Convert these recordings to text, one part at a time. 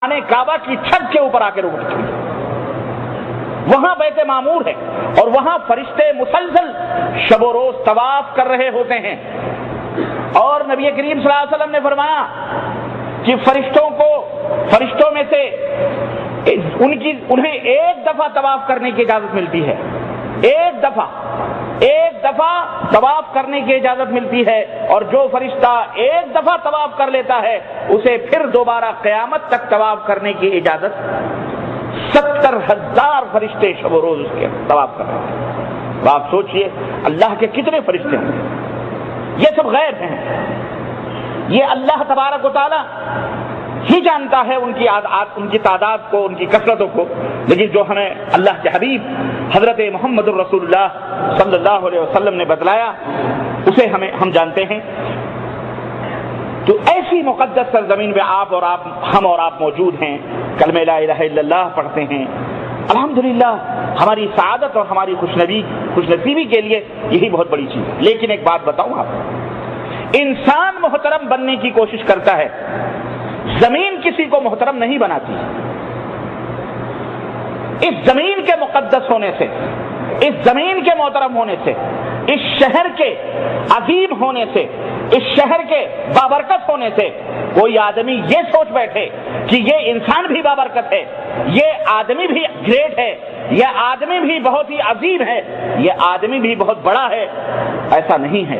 خانے کعبہ کی چھت کے اوپر آ کے رک چکی. وہاں بیت معمور ہے اور وہاں فرشتے مسلسل شب و روز طواف کر رہے ہوتے ہیں. اور نبی کریم صلی اللہ علیہ وسلم نے فرمایا کہ فرشتوں میں سے انہیں ایک دفعہ طواف کرنے کی اجازت ملتی ہے. ایک دفعہ طواف کرنے کی اجازت ملتی ہے، اور جو فرشتہ ایک دفعہ طواف کر لیتا ہے اسے پھر دوبارہ قیامت تک طواف کرنے کی اجازت 70,000 فرشتے شب و روز اس کے طواف کر رہے ہیں. تو آپ سوچئے اللہ کے کتنے فرشتے ہیں. یہ سب غیب ہیں، یہ اللہ تبارک و تعالی ہی جانتا ہے ان کی تعداد کو، ان کی کثرتوں کو. لیکن جو ہمیں اللہ کے حبیب حضرت محمد الرسول اللہ صلی اللہ علیہ وسلم نے بتلایا اسے ہم جانتے ہیں. تو ایسی مقدس سرزمین میں ہم اور آپ موجود ہیں، کلمہ لا الہ الا اللہ پڑھتے ہیں. الحمدللہ ہماری سعادت اور ہماری خوش نصیبی کے لیے یہی بہت بڑی چیز ہے. لیکن ایک بات بتاؤں آپ، انسان محترم بننے کی کوشش کرتا ہے، زمین کسی کو محترم نہیں بناتی. اس زمین کے مقدس ہونے سے، اس زمین کے محترم ہونے سے، اس شہر کے عظیم ہونے سے، اس شہر کے بابرکت ہونے سے کوئی آدمی یہ سوچ بیٹھے کہ یہ انسان بھی بابرکت ہے، یہ آدمی بھی گریٹ ہے، یہ آدمی بھی بہت ہی عظیم ہے، یہ آدمی بھی بہت بڑا ہے، ایسا نہیں ہے.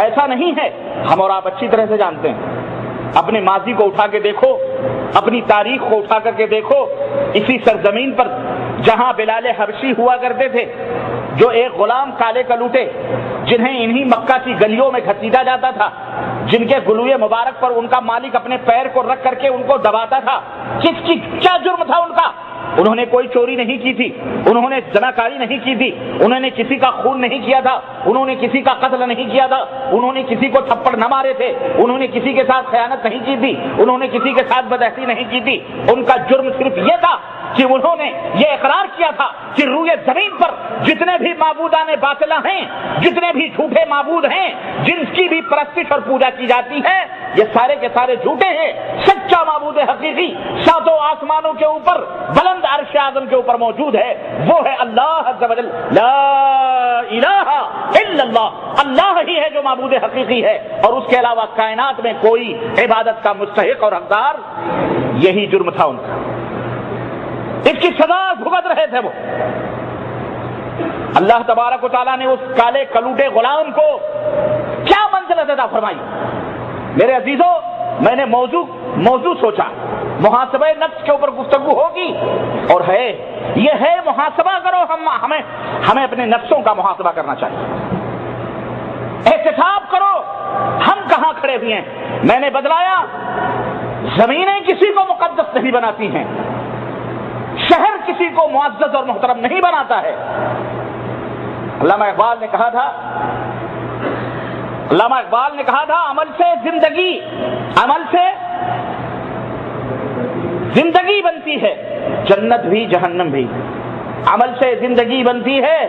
ایسا نہیں ہے. ہم اور آپ اچھی طرح سے جانتے ہیں. اپنے ماضی کو اٹھا کے دیکھو، اپنی تاریخ کو اٹھا کر کے دیکھو. اسی سرزمین پر جہاں بلال حبشی ہوا کرتے تھے، جو ایک غلام کالے کلوٹے جنہیں انہی مکہ کی گلیوں میں گھسیٹا جاتا تھا، جن کے گلوئے مبارک پر ان کا مالک اپنے پیر کو رکھ کر کے ان کو دباتا تھا. کیا جرم تھا ان کا؟ انہوں نے کوئی چوری نہیں کی تھی، انہوں نے زناکاری نہیں کی تھی، انہوں نے کسی کا خون نہیں کیا تھا، انہوں نے کسی کا قتل نہیں کیا تھا، انہوں نے کسی کو تھپڑ نہ مارے تھے، انہوں نے کسی کے ساتھ خیانت نہیں کی تھی، انہوں نے کسی کے ساتھ بدعہدی نہیں کی تھی. ان کا جرم صرف یہ تھا کہ انہوں نے یہ اقرار کیا تھا کہ روئے زمین پر جتنے بھی معبودان باطلہ ہیں، جتنے بھی جھوٹے معبود ہیں، جن کی بھی پرستش اور پوجا کی جاتی ہے، یہ سارے کے سارے جھوٹے ہیں. سچا معبود حقیقی ساتوں آسمانوں کے اوپر بلند عرش اعظم کے اوپر موجود ہے، وہ ہے اللہ عز و جل. لا الہ الا اللہ. اللہ ہی ہے جو معبود حقیقی ہے، اور اس کے علاوہ کائنات میں کوئی عبادت کا مستحق اور حقدار. یہی جرم تھا ان کا، اس کی سزا بھگت رہے تھے وہ. اللہ تبارک و تعالیٰ نے اس کالے کلوٹے غلام کو کیا منزلت عطا فرمائی. میرے عزیزوں، میں نے موضوع سوچا، محاسبہ نفس کے اوپر گفتگو ہوگی، اور یہ ہے محاسبہ کرو. ہمیں اپنے نفسوں کا محاسبہ کرنا چاہیے. احتساب کرو ہم کہاں کھڑے ہوئے ہیں. میں نے بتلایا زمینیں کسی کو مقدس نہیں بناتی ہیں، شہر کسی کو معزز اور محترم نہیں بناتا ہے. علامہ اقبال نے کہا تھا عمل سے زندگی بنتی ہے، جنت بھی جہنم بھی. عمل سے زندگی بنتی ہے،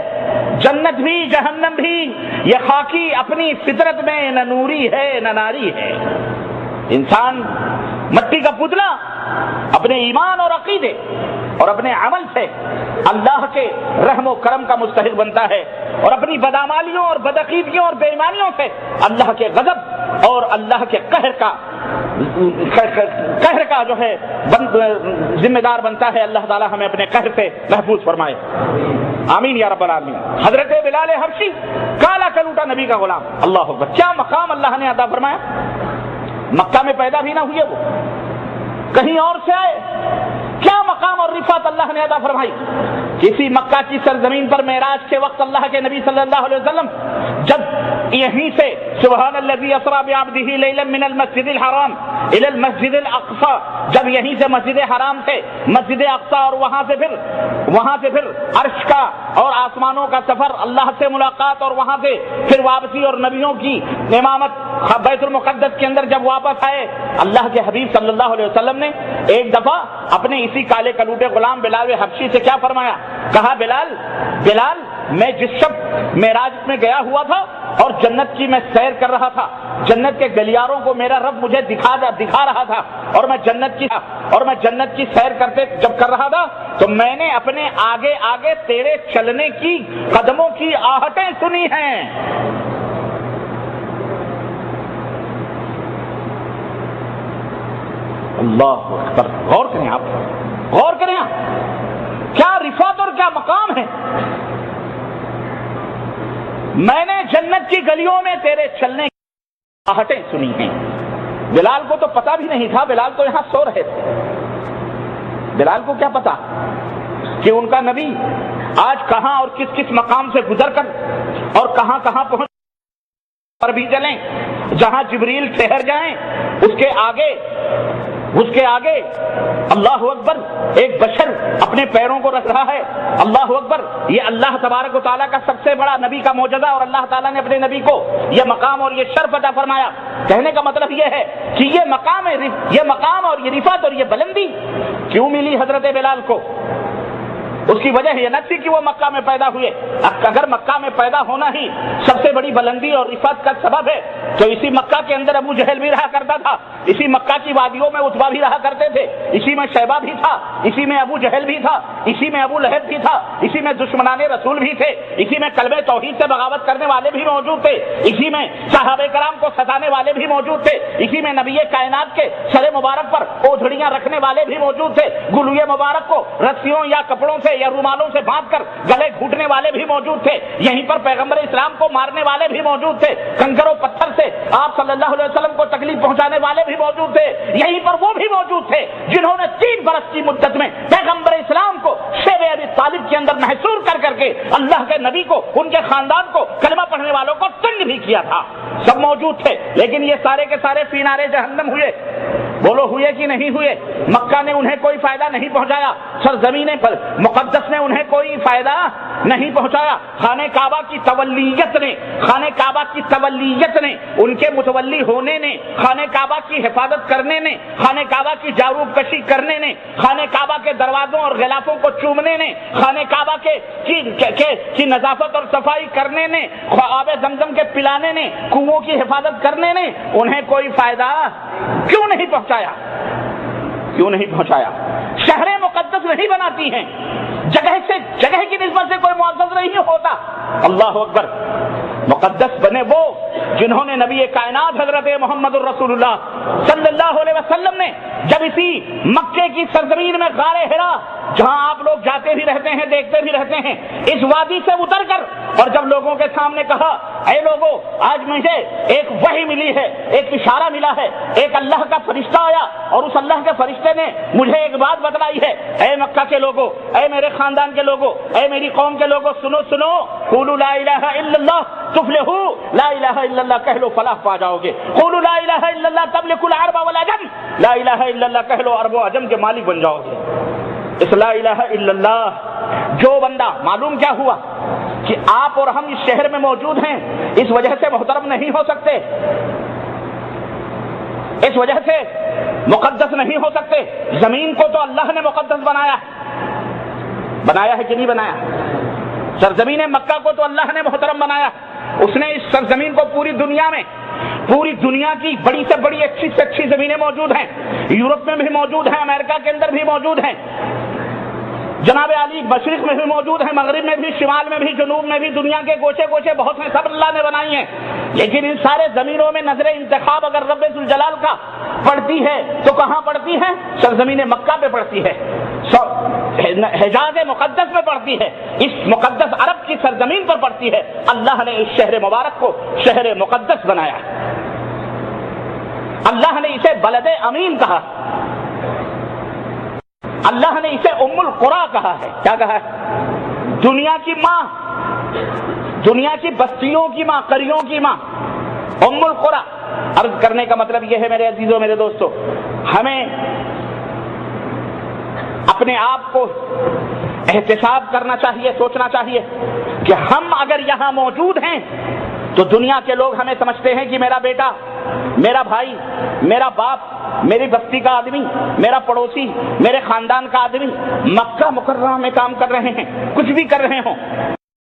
جنت بھی جہنم بھی. یہ خاکی اپنی فطرت میں نہ نوری ہے نہ ناری ہے. انسان مٹی کا پتلا اپنے ایمان اور عقیدے اور اپنے عمل سے اللہ کے رحم و کرم کا مستحق بنتا ہے، اور اپنی بدعمالیوں اور بدعقیدگیوں اور بے ایمانیوں سے اللہ کے غضب اور اللہ کے قہر کا جو ہے ذمہ دار بنتا ہے. اللہ تعالی ہمیں اپنے قہر سے محفوظ فرمائے، آمین یا رب العالمین. حضرت بلال حبشی کالا کلوٹا نبی کا غلام. اللہ اکبر، کیا مقام اللہ نے عطا فرمایا. مکہ میں پیدا بھی نہ ہوئے، وہ کہیں اور سے آئے. کیا مقام اور رفعت اللہ نے عطا فرمائی. کسی مکہ کی سرزمین پر معراج کے وقت اللہ کے نبی صلی اللہ علیہ وسلم جب یہیں سے سبحان الذی اسری بعبدہ لیلا من المسجد الحرام الی المسجد الاقصی، جب یہیں سے مسجد حرام سے مسجد اقصی اور وہاں سے پھر عرش کا اور آسمانوں کا سفر، اللہ سے ملاقات اور وہاں سے پھر واپسی اور نبیوں کی امامت بیت المقدس کے اندر جب واپس آئے، اللہ کے حبیب صلی اللہ علیہ وسلم نے ایک دفعہ اپنے اسی کالے کلوٹے غلام بلال حبشی سے کیا فرمایا. کہا بلال میں جس شب معراج میں گیا ہوا تھا اور جنت کی میں سیر کر رہا تھا، جنت کے گلیاروں کو میرا رب مجھے دکھا رہا تھا، اور میں جنت کی سیر کرتے جب کر رہا تھا تو میں نے اپنے آگے آگے تیرے چلنے کی قدموں کی آہٹیں سنی ہیں۔ اللہ اکبر، غور کریں آپ، غور کریں آپ، کیا رفعت اور کیا مقام ہے۔ میں نے جنت کی گلیوں میں تیرے چلنے کی آہٹیں سنی ہیں۔ بلال کو تو پتا بھی نہیں تھا، بلال تو یہاں سو رہے تھے، بلال کو کیا پتا کہ ان کا نبی آج کہاں اور کس کس مقام سے گزر کر اور کہاں کہاں پہنچ پر بھی چلیں، جہاں جبریل ٹھہر جائیں اس کے آگے اللہ اکبر ایک بشر اپنے پیروں کو رکھ رہا ہے۔ اللہ اکبر، یہ اللہ تبارک و تعالیٰ کا سب سے بڑا نبی کا معجزہ، اور اللہ تعالیٰ نے اپنے نبی کو یہ مقام اور یہ شرف عطا فرمایا۔ کہنے کا مطلب یہ ہے کہ یہ مقام اور یہ رفعت اور یہ بلندی کیوں ملی حضرت بلال کو؟ اس کی وجہ یہ نہ تھی کہ وہ مکہ میں پیدا ہوئے، اگر مکہ میں پیدا ہونا ہی سب سے بڑی بلندی اور رفعت کا سبب ہے تو اسی مکہ کے اندر ابو جہل بھی رہا کرتا تھا، اسی مکہ کی وادیوں میں عتبہ بھی رہا کرتے تھے، اسی میں شیبہ بھی تھا، اسی میں ابو جہل بھی تھا، اسی میں ابو لہب بھی تھا، اسی میں دشمنان رسول بھی تھے، اسی میں کلمہ توحید سے بغاوت کرنے والے بھی موجود تھے، اسی میں صحابہ کرام کو ستانے والے بھی موجود تھے، اسی میں نبی کائنات کے سر مبارک پر اوڑھڑیاں رکھنے والے بھی موجود تھے، گلوئے مبارک کو رسیوں یا کپڑوں سے یا رومالوں سے باندھ کر گلے گھونٹنے والے بھی موجود تھے، یہیں پر پیغمبر اسلام کو مارنے والے بھی موجود تھے، کنکر و پتھر سے آپ صلی اللہ علیہ وسلم کو تکلیف پہنچانے والے بھی موجود تھے، یہیں پر وہ بھی موجود تھے جنہوں نے 3 برس کی مدت میں پیغمبر اسلام کو شیب ابی طالب کے اندر محصور کر کے اللہ کے نبی کو، ان کے خاندان کو، کلمہ پڑھنے والوں کو تنگ بھی کیا تھا، سب موجود تھے، لیکن یہ سارے کے سارے فی نار جہنم ہوئے۔ بولو ہوئے کہ نہیں ہوئے؟ مکہ نے انہیں کوئی فائدہ نہیں پہنچایا، سرزمین پر مقدس نے انہیں کوئی فائدہ نہیں پہنچایا، خانہ کعبہ کی تولیت نے ان کے متولی ہونے نے، خانہ کعبہ کی حفاظت کرنے نے، خانہ کعبہ کی جاروب کشی کرنے نے، خانہ کعبہ کے دروازوں اور غلافوں کو چومنے نے، خانہ کعبہ کی نظافت اور صفائی کرنے نے، آب زمزم کے پلانے نے، کنووں کی حفاظت کرنے نے انہیں کوئی فائدہ کیوں نہیں پہنچایا؟ شہر مقدس نہیں بناتی ہیں، جگہ کی نسبت سے کوئی معزز نہیں ہوتا۔ اللہ اکبر، مقدس بنے وہ جنہوں نے نبی کائنات حضرت محمد الرسول اللہ صلی اللہ علیہ وسلم نے جب اسی مکے کی سرزمین میں غار حرا، جہاں آپ لوگ جاتے بھی رہتے ہیں، دیکھتے بھی رہتے ہیں، اس وادی سے اتر کر اور جب لوگوں کے سامنے کہا، اے لوگوں، آج مجھے ایک وحی ملی ہے، ایک اشارہ ملا ہے، ایک اللہ کا فرشتہ آیا اور اس اللہ کے فرشتے نے مجھے ایک بات بتلائی ہے، اے مکہ کے لوگوں، اے میرے خاندان کے لوگوں، اے میری قوم کے لوگوں، سنو، قولوا لا الہ الا اللہ تفلحوا، لا الہ الا اللہ کہہ لو فلاح پا جاؤ گے، قولوا لا الہ الا اللہ تملکوا العرب والعجم، لا الہ الا اللہ کہہ لو عرب و عجم کے مالک بن جاؤ گے۔ اس لا الہ الا اللہ جو بندہ، معلوم کیا ہوا کہ آپ اور ہم اس شہر میں موجود ہیں، اس وجہ سے محترم نہیں ہو سکتے، اس وجہ سے مقدس نہیں ہو سکتے۔ زمین کو تو اللہ نے مقدس بنایا ہے کہ نہیں بنایا؟ سرزمین مکہ کو تو اللہ نے محترم بنایا، اس نے اس سرزمین کو پوری دنیا کی بڑی سے بڑی اچھی سے اچھی زمینیں موجود ہیں، یورپ میں بھی موجود ہیں، امریکہ کے اندر بھی موجود ہیں، جناب علی مشرق میں بھی موجود ہیں، مغرب میں بھی، شمال میں بھی، جنوب میں بھی، دنیا کے گوشے گوشے بہت ہیں، سب اللہ نے بنائی ہیں، لیکن ان سارے زمینوں میں نظر انتخاب اگر رب ذوالجلال کا پڑتی ہے تو کہاں پڑتی ہے؟ سرزمین مکہ پہ پڑتی ہے، حجاز مقدس میں پڑتی ہے، اس مقدس عرب کی سرزمین پر پڑتی ہے۔ اللہ نے اس شہر مبارک کو شہر مقدس بنایا، اللہ نے اسے بلد امین کہا، اللہ نے اسے ام القریٰ کہا ہے۔ کیا کہا ہے؟ دنیا کی ماں، دنیا کی بستیوں کی ماں، قریوں کی ماں، ام القریٰ۔ عرض کرنے کا مطلب یہ ہے میرے عزیزوں، میرے دوستوں، ہمیں اپنے آپ کو احتساب کرنا چاہیے، سوچنا چاہیے کہ ہم اگر یہاں موجود ہیں تو دنیا کے لوگ ہمیں سمجھتے ہیں کہ میرا بیٹا، میرا بھائی، میرا باپ، میری بستی کا آدمی، میرا پڑوسی، میرے خاندان کا آدمی مکہ مکرمہ میں کام کر رہے ہیں، کچھ بھی کر رہے ہوں،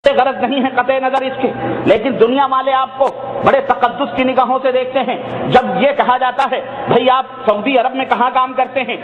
غرض نہیں ہے قطع نظر اس کے، لیکن دنیا والے آپ کو بڑے تقدس کی نگاہوں سے دیکھتے ہیں۔ جب یہ کہا جاتا ہے بھئی آپ سعودی عرب میں کہاں کام کرتے ہیں،